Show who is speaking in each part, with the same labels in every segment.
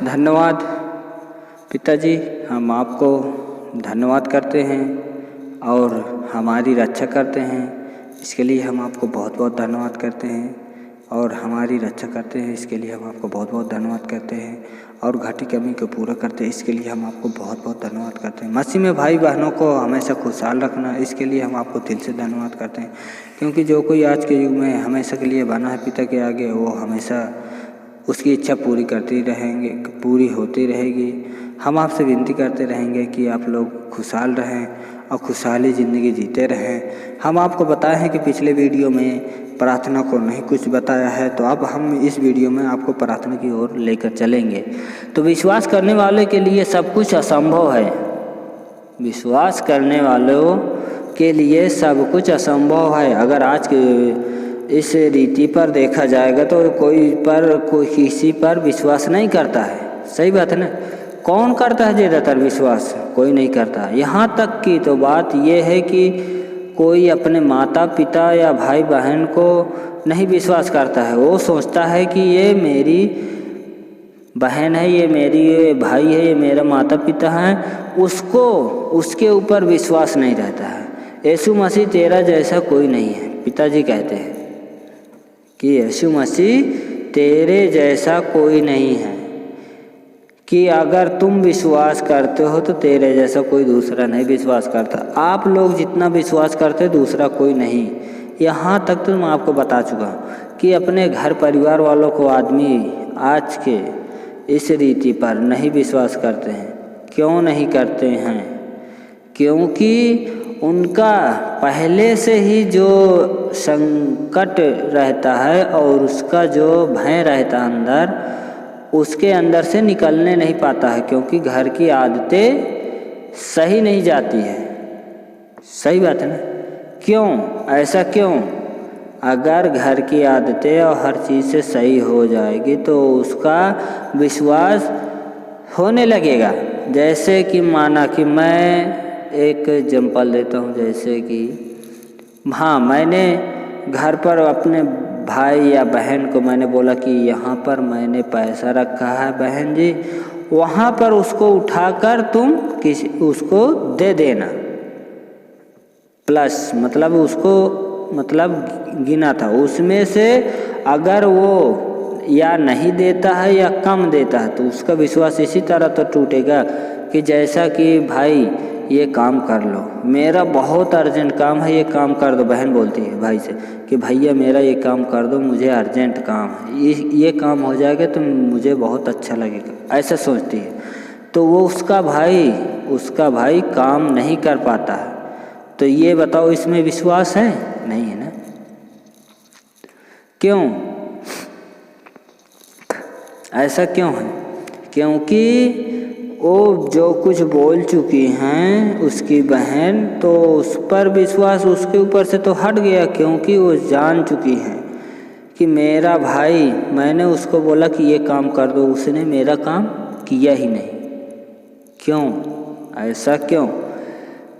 Speaker 1: धन्यवाद पिताजी, हम आपको धन्यवाद करते हैं और हमारी रक्षा करते हैं। इसके लिए हम आपको बहुत बहुत धन्यवाद करते हैं और हमारी रक्षा करते हैं, इसके लिए हम आपको बहुत बहुत धन्यवाद करते हैं और घटी कमी को पूरा करते हैं, इसके लिए हम आपको बहुत बहुत धन्यवाद करते हैं। मसीह में भाई बहनों को हमेशा खुशहाल रखना, इसके लिए हम आपको दिल से धन्यवाद करते हैं, क्योंकि जो कोई आज के युग में हमेशा के लिए बना है पिता के आगे, वो हमेशा उसकी इच्छा पूरी पूरी होती रहेगी। हम आपसे विनती करते रहेंगे कि आप लोग खुशहाल रहें और खुशहाली ज़िंदगी जीते रहें। हम आपको बताए हैं कि पिछले वीडियो में प्रार्थना को नहीं कुछ बताया है, तो अब हम इस वीडियो में आपको प्रार्थना की ओर लेकर चलेंगे। तो विश्वास करने वाले के लिए सब कुछ असंभव है। विश्वास करने वालों के लिए सब कुछ असंभव है। अगर आज के इस रीति पर देखा जाएगा तो कोई किसी पर विश्वास नहीं करता है। सही बात है ना? कौन करता है ज़्यादातर विश्वास? कोई नहीं करता। यहाँ तक की तो बात ये है कि कोई अपने माता पिता या भाई बहन को नहीं विश्वास करता है। वो सोचता है कि ये मेरी बहन है, ये मेरी भाई है, ये मेरा माता पिता है, उसको उसके ऊपर विश्वास नहीं रहता है। यीशु मसीह तेरा जैसा कोई नहीं है। पिताजी कहते हैं कि यीशु मसीह तेरे जैसा कोई नहीं है, कि अगर तुम विश्वास करते हो तो तेरे जैसा कोई दूसरा नहीं विश्वास करता। आप लोग जितना विश्वास करते दूसरा कोई नहीं। यहाँ तक तो मैं आपको बता चुका हूँ कि अपने घर परिवार वालों को आदमी आज के इस रीति पर नहीं विश्वास करते हैं। क्यों नहीं करते हैं? क्योंकि उनका पहले से ही जो संकट रहता है और उसका जो भय रहता है अंदर, उसके अंदर से निकलने नहीं पाता है, क्योंकि घर की आदतें सही नहीं जाती है। सही बात है ना? क्यों ऐसा क्यों? अगर घर की आदतें और हर चीज़ से सही हो जाएगी तो उसका विश्वास होने लगेगा। जैसे कि माना कि मैं एक एग्जाम्पल देता हूँ, जैसे कि हाँ, मैंने घर पर अपने भाई या बहन को मैंने बोला कि यहाँ पर मैंने पैसा रखा है बहन जी, वहाँ पर उसको उठाकर तुम उसको दे देना। प्लस मतलब गिना था, उसमें से अगर वो या नहीं देता है या कम देता है तो उसका विश्वास इसी तरह तो टूटेगा कि जैसा कि भाई ये काम कर लो, मेरा बहुत अर्जेंट काम है, ये काम कर दो। बहन बोलती है भाई से कि भैया मेरा ये काम कर दो, मुझे अर्जेंट काम है, ये काम हो जाएगा तो मुझे बहुत अच्छा लगेगा, ऐसा सोचती है। तो वो उसका भाई काम नहीं कर पाता है। तो ये बताओ, इसमें विश्वास है? नहीं है ना? क्यों? ऐसा क्यों है? क्योंकि वो जो कुछ बोल चुकी हैं उसकी बहन, तो उस पर विश्वास उसके ऊपर से तो हट गया, क्योंकि वो जान चुकी हैं कि मेरा भाई, मैंने उसको बोला कि ये काम कर दो, उसने मेरा काम किया ही नहीं। क्यों? ऐसा क्यों?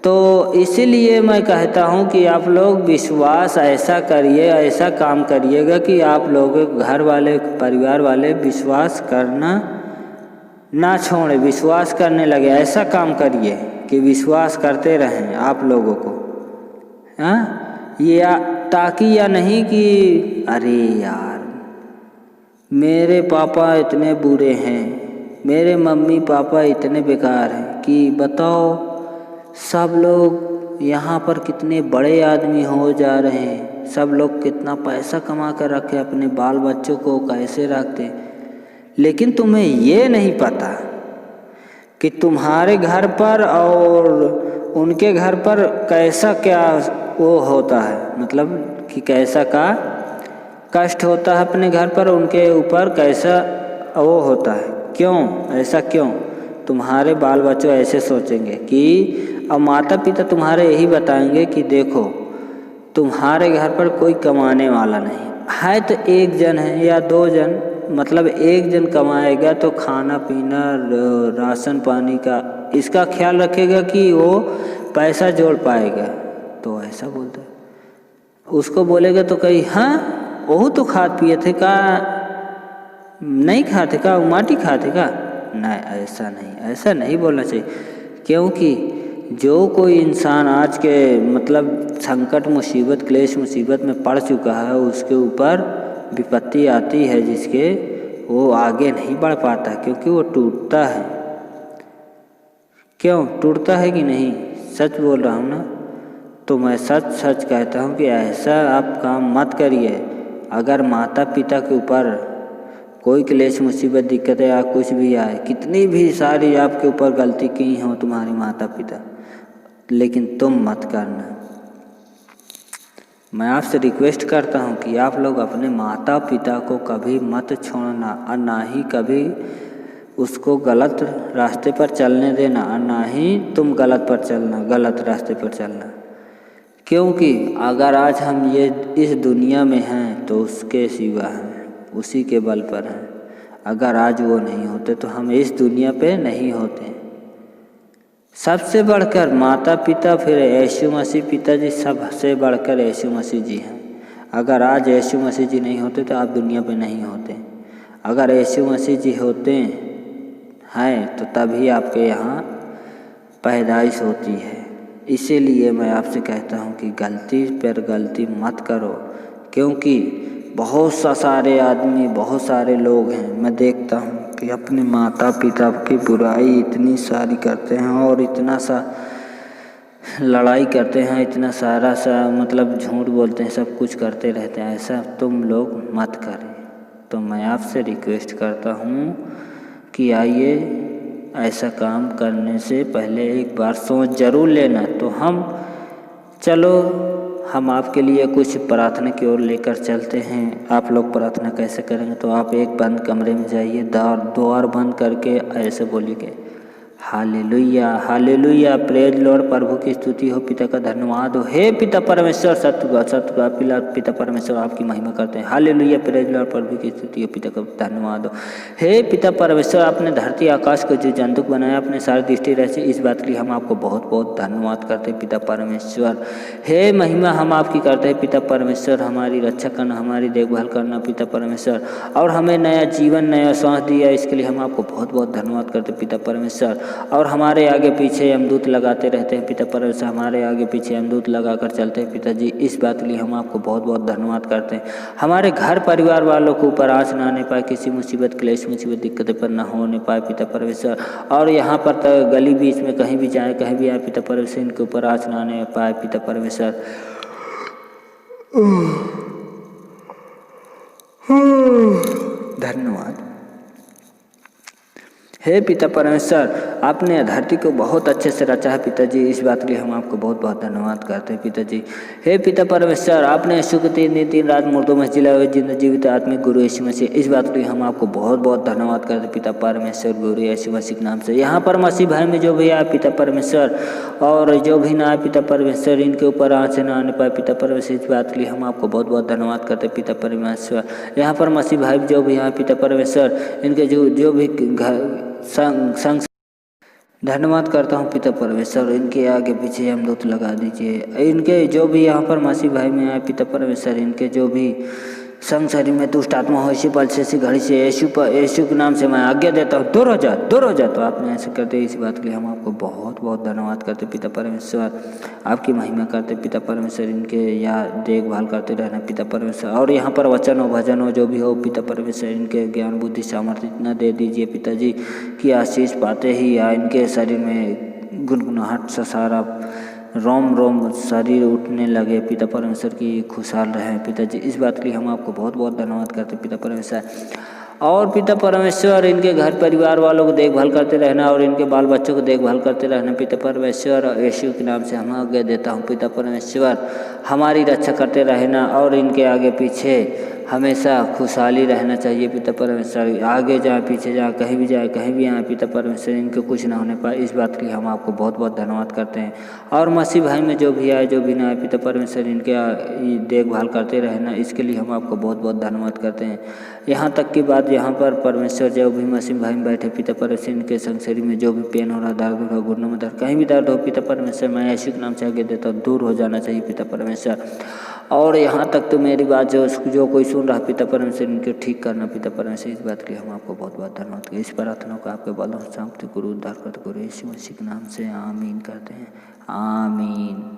Speaker 1: तो इसीलिए मैं कहता हूँ कि आप लोग विश्वास ऐसा करिए, ऐसा काम करिएगा कि आप लोग घर वाले परिवार वाले विश्वास करना ना छोड़े, विश्वास करने लगे। ऐसा काम करिए कि विश्वास करते रहें आप लोगों को। हाँ, ये ताकि या नहीं कि अरे यार मेरे पापा इतने बुरे हैं, मेरे मम्मी पापा इतने बेकार हैं, कि बताओ सब लोग यहाँ पर कितने बड़े आदमी हो जा रहे हैं, सब लोग कितना पैसा कमा कर रखे, अपने बाल बच्चों को कैसे रखते, लेकिन तुम्हें ये नहीं पता कि तुम्हारे घर पर और उनके घर पर कैसा क्या वो होता है, मतलब कि कैसा का कष्ट होता है अपने घर पर, उनके ऊपर कैसा वो होता है। क्यों? ऐसा क्यों? तुम्हारे बाल बच्चों ऐसे सोचेंगे कि अब माता पिता तुम्हारे यही बताएंगे कि देखो तुम्हारे घर पर कोई कमाने वाला नहीं है, तो एक जन है या दो जन, मतलब एक जन कमाएगा तो खाना पीना राशन पानी का इसका ख्याल रखेगा कि वो पैसा जोड़ पाएगा। तो ऐसा बोलता है, उसको बोलेगा तो कहीं हाँ वो तो खाते पिए थे का नहीं खाते का, माटी खाते का, नहीं, ऐसा नहीं बोलना चाहिए, क्योंकि जो कोई इंसान आज के मतलब संकट मुसीबत क्लेश मुसीबत में पड़ चुका है, उसके ऊपर विपत्ति आती है जिसके, वो आगे नहीं बढ़ पाता, क्योंकि वो टूटता है। क्यों टूटता है कि नहीं? सच बोल रहा हूँ ना। तो मैं सच कहता हूँ कि ऐसा आप काम मत करिए। अगर माता पिता के ऊपर कोई क्लेश मुसीबत दिक्कत या कुछ भी आए, कितनी भी सारी आपके ऊपर गलती की हो तुम्हारे माता पिता, लेकिन तुम मत करना। मैं आपसे रिक्वेस्ट करता हूँ कि आप लोग अपने माता पिता को कभी मत छोड़ना, और ना ही कभी उसको गलत रास्ते पर चलने देना, और ना ही तुम गलत रास्ते पर चलना। क्योंकि अगर आज हम ये इस दुनिया में हैं तो उसके सिवा हैं, उसी के बल पर हैं। अगर आज वो नहीं होते तो हम इस दुनिया पे नहीं होते। सबसे बढ़कर माता पिता, फिर यीशु मसीह पिताजी, सबसे बढ़कर यीशु मसीह जी हैं। अगर आज यीशु मसीह जी नहीं होते तो आप दुनिया पे नहीं होते। अगर यीशु मसीह जी होते हैं तो तभी आपके यहाँ पैदाइश होती है। इसीलिए मैं आपसे कहता हूँ कि गलती पर गलती मत करो, क्योंकि बहुत सारे लोग हैं, मैं देखता हूँ कि अपने माता पिता की बुराई इतनी सारी करते हैं और इतना सा लड़ाई करते हैं, इतना सारा मतलब झूठ बोलते हैं, सब कुछ करते रहते हैं। ऐसा तुम लोग मत करें। तो मैं आपसे रिक्वेस्ट करता हूँ कि आइए, ऐसा काम करने से पहले एक बार सोच जरूर लेना। तो हम आपके लिए कुछ प्रार्थना की ओर लेकर चलते हैं। आप लोग प्रार्थना कैसे करेंगे? तो आप एक बंद कमरे में जाइए, द्वार बंद करके ऐसे बोलिए, हालेलुया हालेलुया, प्रेज लॉर्ड, प्रभु की स्तुति हो, पिता का धन्यवाद हो। हे पिता परमेश्वर, सत्य पिता परमेश्वर आपकी महिमा करते हैं। हालेलुया, प्रेज लॉर्ड, प्रभु की स्तुति हो, पिता का धन्यवाद हो। हे पिता परमेश्वर, आपने धरती आकाश को जो जंतु बनाया, अपने सारी दृष्टि रहती, इस बात के लिए हम आपको बहुत बहुत धन्यवाद करते हैं पिता परमेश्वर। हे महिमा हम आपकी करते हैं पिता परमेश्वर, हमारी रक्षा करना, हमारी देखभाल करना पिता परमेश्वर, और हमें नया जीवन, नया सांस दिया, इसके लिए हम आपको बहुत बहुत धन्यवाद करते हैं पिता परमेश्वर। और हमारे आगे पीछे यमदूत लगाते रहते हैं पिता परमेश्वर, हमारे आगे पीछे यमदूत लगाकर चलते हैं पिताजी, इस बात के लिए हम आपको बहुत बहुत धन्यवाद करते हैं। हमारे घर परिवार वालों को ऊपर आँच ना आने पाए, किसी मुसीबत क्लेश मुसीबत दिक्कतें पर ना होने पाए पिता परमेश्वर। और यहाँ पर गली बीच में कहीं भी जाए, कहीं भी आए पिता परमेश्वर, इनके ऊपर आँच ना आने पाए पिता परमेश्वर। धन्यवाद। हे पिता परमेश्वर, आपने धरती को बहुत अच्छे से रचा है पिताजी, इस बात के लिए हम आपको बहुत बहुत धन्यवाद करते हैं पिताजी। हे पिता परमेश्वर, आपने यीशु को 3 दिन रात मुर्दों में जिला हुए जिंदा जीवित आत्मिक गुरु यीशु मसीह, इस बात के लिए हम आपको बहुत बहुत धन्यवाद करते हैं पिता परमेश्वर, गुरु यीशु मसीह के नाम से। यहाँ पर मसीह भाई में जो भी आए पिता परमेश्वर, और जो भी ना आए पिता परमेश्वर, इनके ऊपर आँच ना आने पाए पिता परमेश्वर, इस बात के लिए हम आपको बहुत बहुत धन्यवाद करते हैं पिता परमेश्वर। यहाँ पर मसीह भाई जो भी आए पिता परमेश्वर, इनके जो भी संग धन्यवाद करता हूँ पिता परमेश्वर, इनके आगे पीछे यमदूत लगा दीजिए। इनके जो भी यहाँ पर मसीह भाई में आए पिता परमेश्वर, इनके जो भी संग शरीर में दुष्ट आत्मा हो, इसी पल से, इसी घड़ी से यीशु के नाम से मैं आज्ञा देता हूँ, दूर हो जा। तो आपने ऐसे करते, इसी बात के लिए हम आपको बहुत बहुत धन्यवाद करते पिता परमेश्वर, आपकी महिमा करते पिता परमेश्वर, इनके या देखभाल करते रहना पिता परमेश्वर। और यहाँ पर वचन हो, भजन हो, जो भी हो पिता परमेश्वर, इनके ज्ञान बुद्धि सामर्थ्य इतना दे दीजिए पिताजी कि आशीष पाते ही या इनके शरीर में गुनगुनाहट सा सारा रोम शरीर उठने लगे पिता परमेश्वर की खुशहाल रहे पिताजी, इस बात के लिए हम आपको बहुत बहुत धन्यवाद करते पिता परमेश्वर। और पिता परमेश्वर, इनके घर परिवार वालों को देखभाल करते रहना और इनके बाल बच्चों को देखभाल करते रहना पिता परमेश्वर, यीशु के नाम से हम आज्ञा देता हूँ पिता परमेश्वर, हमारी रक्षा करते रहना और इनके आगे पीछे हमेशा खुशहाली रहना चाहिए पिता परमेश्वर। आगे जाए पीछे जाए, कहीं भी जाए, कहीं भी आए पिता परमेश्वर, इनको कुछ ना होने पाए, इस बात के लिए हम आपको बहुत बहुत धन्यवाद करते हैं। और मसीह भाई में जो भी आए, जो भी ना आए पिता परमेश्वर, इनके देखभाल करते रहना, इसके लिए हम आपको बहुत बहुत धन्यवाद करते हैं। यहाँ तक की बात, यहाँ पर परमेश्वर जो भी मसीह भाई में बैठे पिता परमेश्वर, इनके संग शरीर में जो भी पेन हो रहा, दर्द हो रहा, घुटनों में दर्द, कहीं भी दर्द हो पिता परमेश्वर, मैं यीशु के नाम से आगे देता हूँ, दूर हो जाना चाहिए पिता परमेश्वर। और यहाँ तक तो मेरी बात जो कोई सुन रहा पिता परमेश्वर इनको ठीक करना पिता परमेश्वर, इस बात के लिए हम आपको बहुत बहुत धन्यवाद करते हैं। इस प्रार्थना को आपके बलों शांति गुरु उद्धार करते गुरु यीशु मसीह के नाम से आमीन करते हैं। आमीन।